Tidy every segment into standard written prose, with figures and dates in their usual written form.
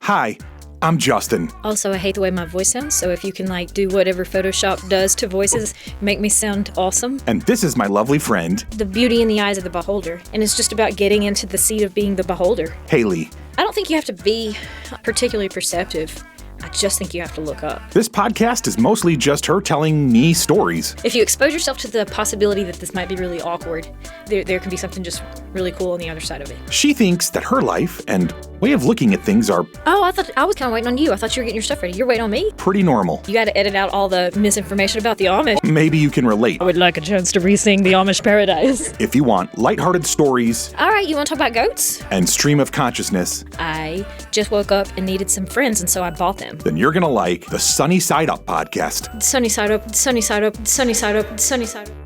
Hi, I'm Justin. Also, I hate the way my voice sounds, so if you can do whatever Photoshop does to voices, make me sound awesome. And this is my lovely friend, The beauty in the eyes of the beholder, and it's just about getting into the seat of being the beholder. Hayley. I don't think you have to be particularly perceptive. I just think you have to look up. This podcast is mostly just her telling me stories. If you expose yourself to the possibility that this might be really awkward, there can be something just really cool on the other side of it. She thinks that her life and way of looking at things are Oh, I was kind of waiting on you. I thought you were getting your stuff ready. You're waiting on me? pretty normal. You got to edit out all the misinformation about the Amish. Maybe you can relate. I would like a chance to re-sing the Amish Paradise. If you want lighthearted stories All right, you want to talk about goats? and stream of consciousness, I just woke up and needed some friends, and so I bought them. then you're gonna like the Sunny Side Up podcast. Sunny side up, sunny side up, sunny side up, sunny side up.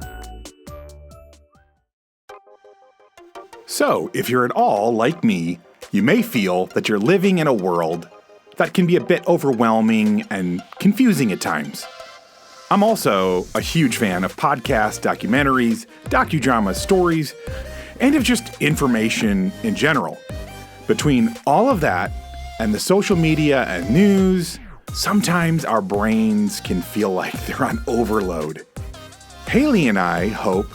So, if you're at all like me, you may feel that you're living in a world that can be a bit overwhelming and confusing at times. I'm also a huge fan of podcasts, documentaries, docudramas, stories, and of just information in general. Between all of that and the social media and news, sometimes our brains can feel like they're on overload. Hayley and I hope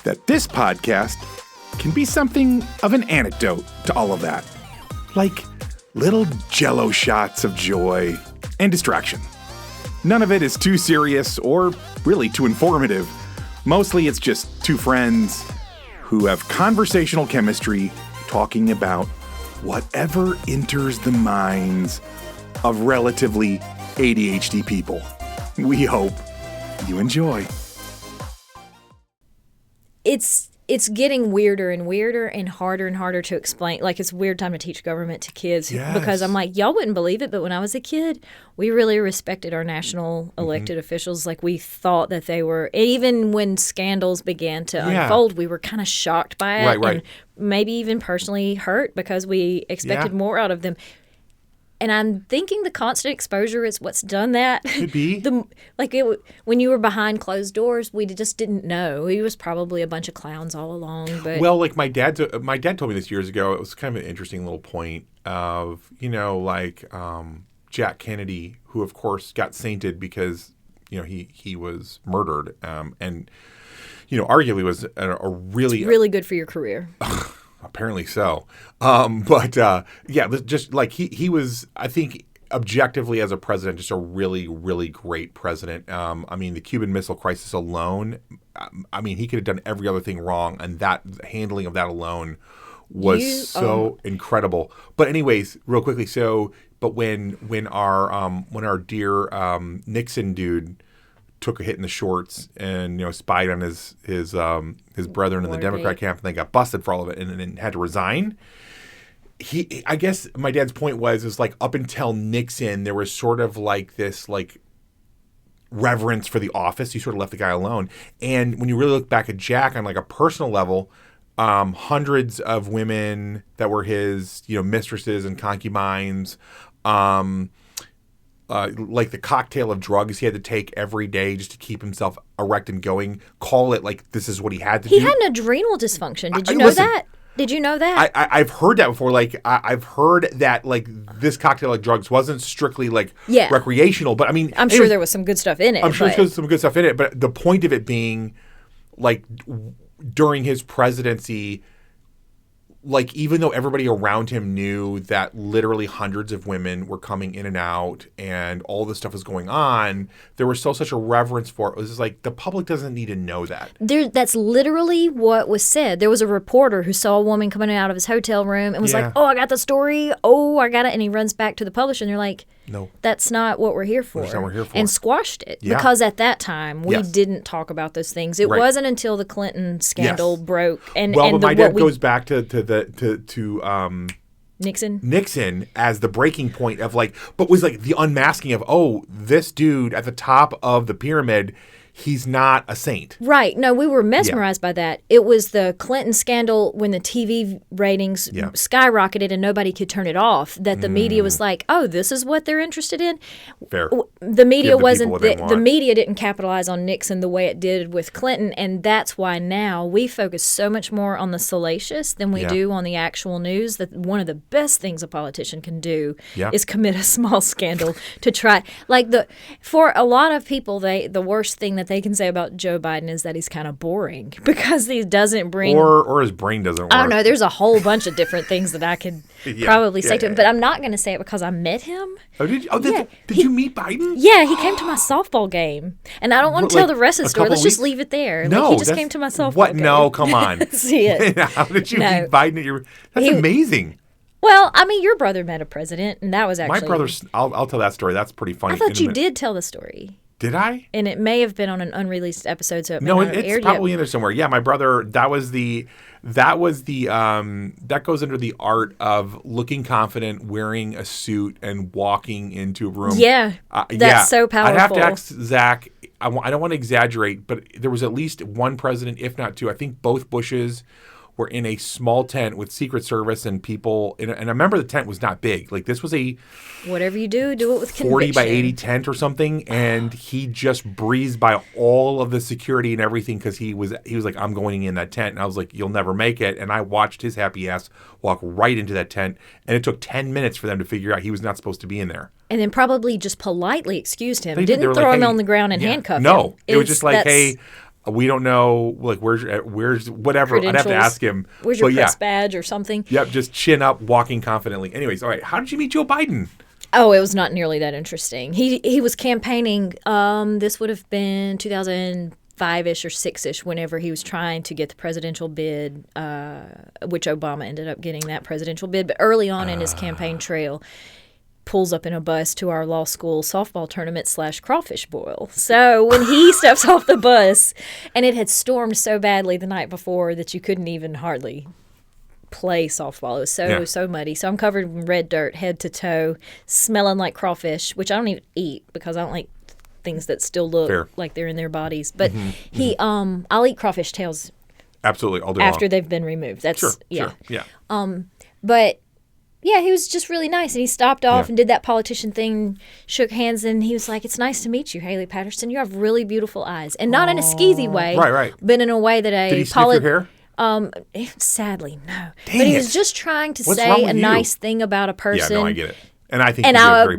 that this podcast can be something of an antidote to all of that. Like little jello shots of joy and distraction. None of it is too serious or really too informative. Mostly it's just two friends who have conversational chemistry talking about whatever enters the minds of relatively ADHD people. We hope you enjoy. It's getting weirder and weirder and harder to explain. It's a weird time to teach government to kids because I'm like, y'all wouldn't believe it, but when I was a kid, we really respected our national elected officials. We thought that they were, even when scandals began to unfold, we were kind of shocked by it Right. and maybe even personally hurt because we expected more out of them. And I'm thinking the constant exposure is what's done that. Could be. When you were behind closed doors, we just didn't know. He was probably a bunch of clowns all along. But Well, my dad told me this years ago. It was kind of an interesting little point of, Jack Kennedy, who of course got sainted because, he was murdered, and arguably was a really it's really good for your career. Apparently so. He was, I think, objectively as a president, just a really, really great president. The Cuban Missile Crisis alone, he could have done every other thing wrong, and that handling of that alone was so incredible. But anyways, real quickly, when our dear Nixon dude took a hit in the shorts and spied on his brethren in the Democrat camp, and they got busted for all of it and had to resign. I guess my dad's point was up until Nixon, there was sort of this reverence for the office. You sort of left the guy alone. And when you really look back at Jack on a personal level, hundreds of women that were his mistresses and concubines, the cocktail of drugs he had to take every day just to keep himself erect and going. Call it this is what he had to do. He had an adrenal dysfunction. Did you know that? Did you know that? I've heard that before. I've heard that this cocktail of drugs wasn't strictly recreational, but I'm sure there was some good stuff in it. I'm sure there was some good stuff in it, but the point of it being during his presidency, even though everybody around him knew that literally hundreds of women were coming in and out and all this stuff was going on, there was still such a reverence for it. It was just the public doesn't need to know that. That's literally what was said. There was a reporter who saw a woman coming out of his hotel room and was like, oh, I got the story. Oh, I got it. And he runs back to the publisher and they're like, no, that's not what we're here for. That's not what we're here for. And squashed it. Yeah. Because at that time, we didn't talk about those things. It wasn't until the Clinton scandal broke. But my dad goes back to Nixon as the breaking point of but was the unmasking of, this dude at the top of the pyramid, he's not a saint. Right. No, we were mesmerized by that. It was the Clinton scandal when the TV ratings skyrocketed and nobody could turn it off, that the media was like, oh, this is what they're interested in. Fair. The media wasn't, the media didn't capitalize on Nixon the way it did with Clinton, and that's why now we focus so much more on the salacious than we do on the actual news. That one of the best things a politician can do is commit a small scandal to try, for a lot of people, the worst thing that they can say about Joe Biden is that he's kind of boring because he doesn't bring... Or his brain doesn't work. I don't know. There's a whole bunch of different things that I could probably say to him, but I'm not going to say it because I met him. Oh, did you? Oh, did you meet Biden? Yeah, he came to my softball game. And I don't want to tell the rest of the story. Let's just leave it there. No, he just came to my softball game. No, come on. See it. How did you meet Biden at your... That's amazing. Well, I mean, your brother met a president, and that was actually... My brother's... I'll tell that story. That's pretty funny. I thought you did tell the story. Did I? And it may have been on an unreleased episode, so no, it's probably in there somewhere. Yeah, my brother. That goes under the art of looking confident, wearing a suit, and walking into a room. Yeah, that's so powerful. I'd have to ask Zach. I don't want to exaggerate, but there was at least one president, if not two. I think both Bushes were in a small tent with Secret Service and people. And I remember the tent was not big. Like, this was a... Whatever you do it with conviction. 40 by 80 tent or something. And he just breezed by all of the security and everything because he was like, I'm going in that tent. And I was like, you'll never make it. And I watched his happy ass walk right into that tent. And it took 10 minutes for them to figure out he was not supposed to be in there. And then probably just politely excused him. Didn't throw him on the ground and handcuff him. No. It was just like, hey... We don't know, like, where's whatever. I'd have to ask him. Where's your press badge or something? Yep, just chin up, walking confidently. Anyways, all right, how did you meet Joe Biden? Oh, it was not nearly that interesting. He was campaigning, this would have been 2005-ish or 6-ish, whenever he was trying to get the presidential bid, which Obama ended up getting that presidential bid. But early on in his campaign trail, pulls up in a bus to our law school softball tournament / crawfish boil. So when he steps off the bus, and it had stormed so badly the night before that you couldn't even hardly play softball. It was so muddy. So I'm covered in red dirt head to toe, smelling like crawfish, which I don't even eat because I don't like things that still look like they're in their bodies. But I'll eat crawfish tails. Absolutely, all day after long. They've been removed. That's sure. But yeah, he was just really nice, and he stopped off and did that politician thing, shook hands, and he was like, "It's nice to meet you, Hayley Patterson. You have really beautiful eyes, and not in a skeezy way, right, but in a way that Did he sniff your hair? Sadly, no. Dang but he it. was just trying to What's say a nice thing about a person. Yeah, no, I get it. And I think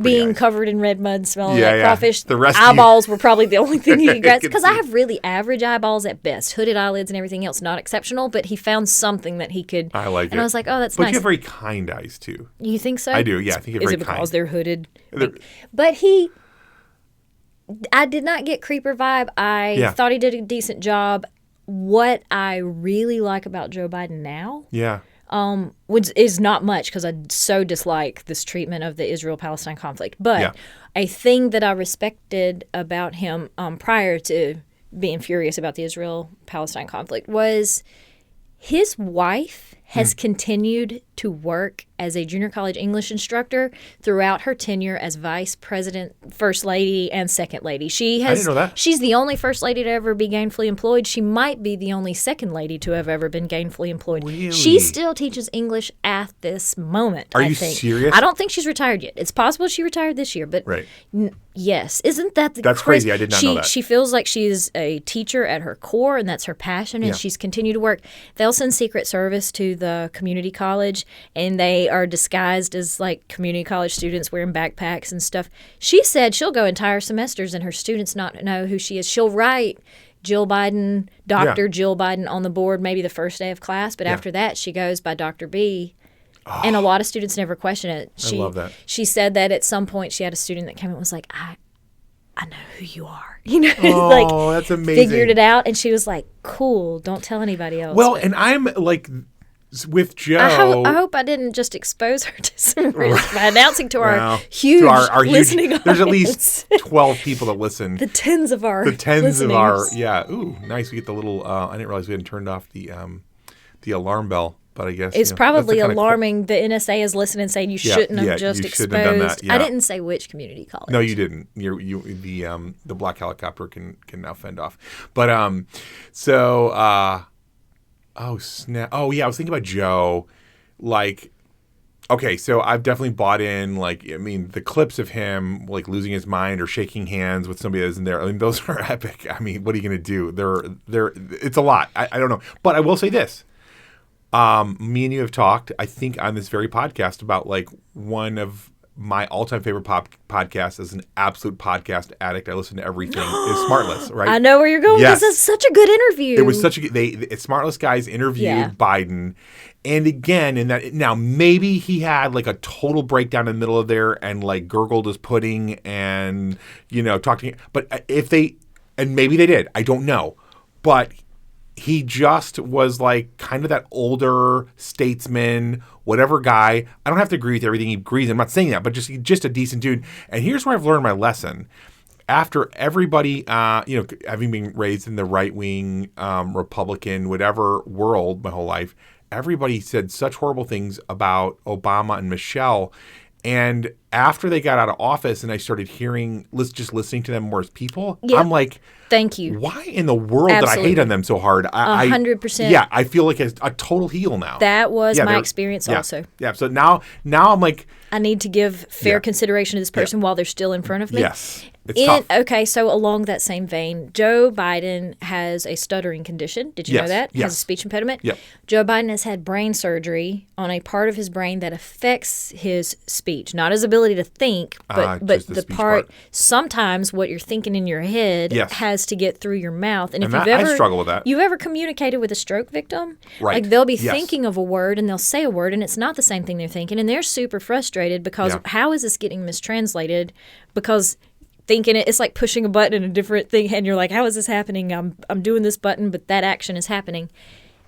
being eyes. Covered in red mud, smelling like crawfish, the rest eyeballs were probably the only thing he grasped. Because I have really average eyeballs at best, hooded eyelids and everything else, not exceptional. But he found something that he could. I like it. And I was like, oh, that's nice. nice. But you have very kind eyes too. You think so? I do. Yeah, I think you have very kind. Is it because they're hooded? But I did not get creeper vibe. I thought he did a decent job. What I really like about Joe Biden now, is not much because I so dislike this treatment of the Israel-Palestine conflict. But a thing that I respected about him prior to being furious about the Israel-Palestine conflict was his wife has continued to work as a junior college English instructor throughout her tenure as vice president, first lady, and second lady. I didn't know that. She's the only first lady to ever be gainfully employed. She might be the only second lady to have ever been gainfully employed. Really? She still teaches English at this moment. Are you serious? I don't think she's retired yet. It's possible she retired this year, but yes. Isn't that That's crazy. I did not know that. She feels like she's a teacher at her core, and that's her passion, and she's continued to work. They'll send Secret Service to the community college, and they are disguised as like community college students wearing backpacks and stuff. She said she'll go entire semesters and her students not know who she is. She'll write Jill Biden, Dr. Jill Biden on the board maybe the first day of class, but after that she goes by Dr. B. And a lot of students never question it. I love that. She said that at some point she had a student that came and was like, I know who you are. You know, that's amazing. Figured it out, and she was like, cool, don't tell anybody else. Well, and I'm like, with Joe. I hope I didn't just expose her to some risk by announcing to our huge listening audience. There's at least 12 people that listen. The tens of our Ooh, nice. We get the little, I didn't realize we hadn't turned off the alarm bell. But I guess it's probably that's alarming. The NSA is listening and saying you shouldn't have just you exposed. shouldn't have done that. Yeah. I didn't say which community college. No, you didn't. The black helicopter can now fend off. But oh snap! Oh yeah, I was thinking about Joe. Like, okay, so I've definitely bought in. Like, I mean, the clips of him like losing his mind or shaking hands with somebody that's in there. I mean, those are epic. I mean, what are you going to do? They're. It's a lot. I don't know, but I will say this. Me and you have talked, I think, on this very podcast about like one of my all-time favorite podcasts as an absolute podcast addict. I listen to everything. Is Smartless, right? I know where you're going. Yes. This is such a good interview. It was such a good. Smartless guys interviewed Biden, and again, in that now maybe he had like a total breakdown in the middle of there and like gurgled his pudding and talked to. But if they, and maybe they did, I don't know, but. He just was like kind of that older statesman, whatever guy. I don't have to agree with everything he agrees. I'm not saying that, but just a decent dude. And here's where I've learned my lesson. After everybody, having been raised in the right-wing, Republican, whatever world my whole life, everybody said such horrible things about Obama and Michelle. And after they got out of office and I started just listening to them more as people, I'm like, thank you. Why in the world did I hate on them so hard? 100%. Yeah, I feel like a total heel now. That was my experience also. Yeah, so now I'm like. I need to give fair consideration to this person while they're still in front of me. Yes. It's tough. Okay, so along that same vein, Joe Biden has a stuttering condition. Did you know that? Yes. Has a speech impediment. Yep. Joe Biden has had brain surgery on a part of his brain that affects his speech, not his ability to think, but the part. Sometimes what you're thinking in your head has to get through your mouth. And if I struggle with that. You've ever communicated with a stroke victim? Right. Like they'll be thinking of a word and they'll say a word and it's not the same thing they're thinking, and they're super frustrated because how is this getting mistranslated? Because thinking it's like pushing a button in a different thing, and you're like, how is this happening? I'm doing this button, but that action is happening.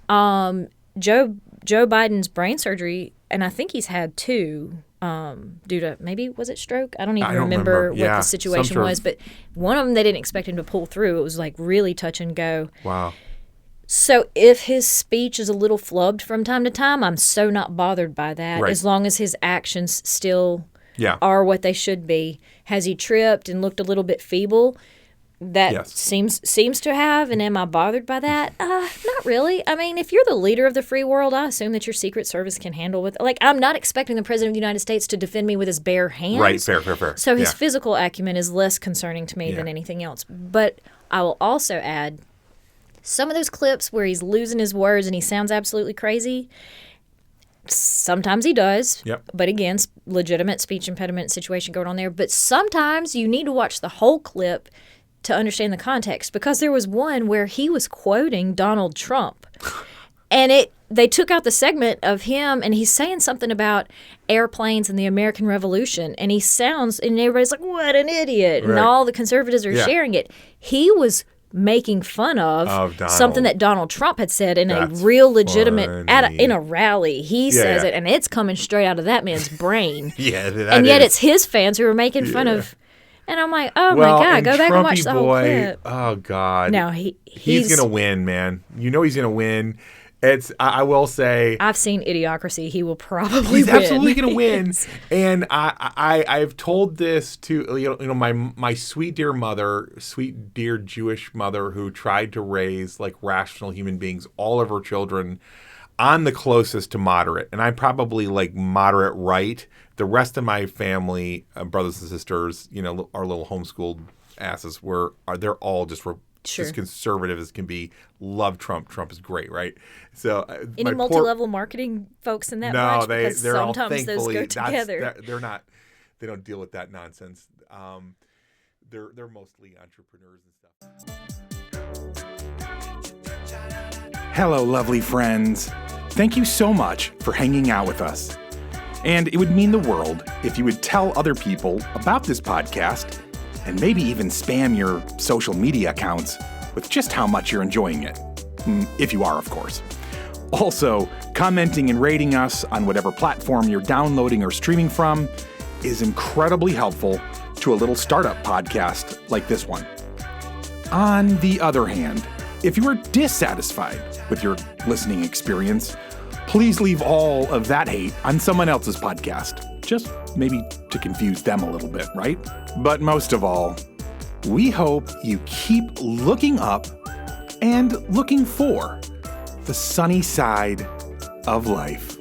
Joe Biden's brain surgery, and I think he's had two due to maybe was it stroke? I don't even remember what the situation was, but one of them they didn't expect him to pull through. It was like really touch and go. Wow. So if his speech is a little flubbed from time to time, I'm so not bothered by that, as long as his actions still are what they should be. Has he tripped and looked a little bit feeble? That seems to have, and am I bothered by that? Not really. I mean, if you're the leader of the free world, I assume that your Secret Service can handle it. Like, I'm not expecting the President of the United States to defend me with his bare hands. Right, fair. So his physical acumen is less concerning to me than anything else. But I will also add, some of those clips where he's losing his words and he sounds absolutely crazy, sometimes he does. Yep. But again, legitimate speech impediment situation going on there. But sometimes you need to watch the whole clip to understand the context, because there was one where he was quoting Donald Trump. And they took out the segment of him, and he's saying something about airplanes and the American Revolution. And he sounds, and everybody's like, what an idiot. Right. And all the conservatives are sharing it. He was making fun of something that Donald Trump had said in a real legitimate in a rally. He says it, and it's coming straight out of that man's brain. And yet it's his fans who are making fun of. And I'm like, oh my God, go back and watch the whole clip. Oh God, no, he's gonna win, man. You know he's gonna win. I will say, I've seen Idiocracy. He will probably win. He's absolutely going to win. And I've told this to my sweet dear mother, sweet dear Jewish mother, who tried to raise like rational human beings, all of her children. I'm the closest to moderate, and I'm probably like moderate right. The rest of my family, brothers and sisters, our little homeschooled asses, they're all just as conservative as can be. Love Trump. Trump is great, right? So any multi-level marketing folks in that bunch? Because they're sometimes all, thankfully, those go together. They're not. They don't deal with that nonsense. They're mostly entrepreneurs and stuff. Hello, lovely friends. Thank you so much for hanging out with us. And it would mean the world if you would tell other people about this podcast and maybe even spam your social media accounts with just how much you're enjoying it. If you are, of course. Also, commenting and rating us on whatever platform you're downloading or streaming from is incredibly helpful to a little startup podcast like this one. On the other hand, if you are dissatisfied with your listening experience, please leave all of that hate on someone else's podcast. Just maybe to confuse them a little bit, right? But most of all, we hope you keep looking up and looking for the sunny side of life.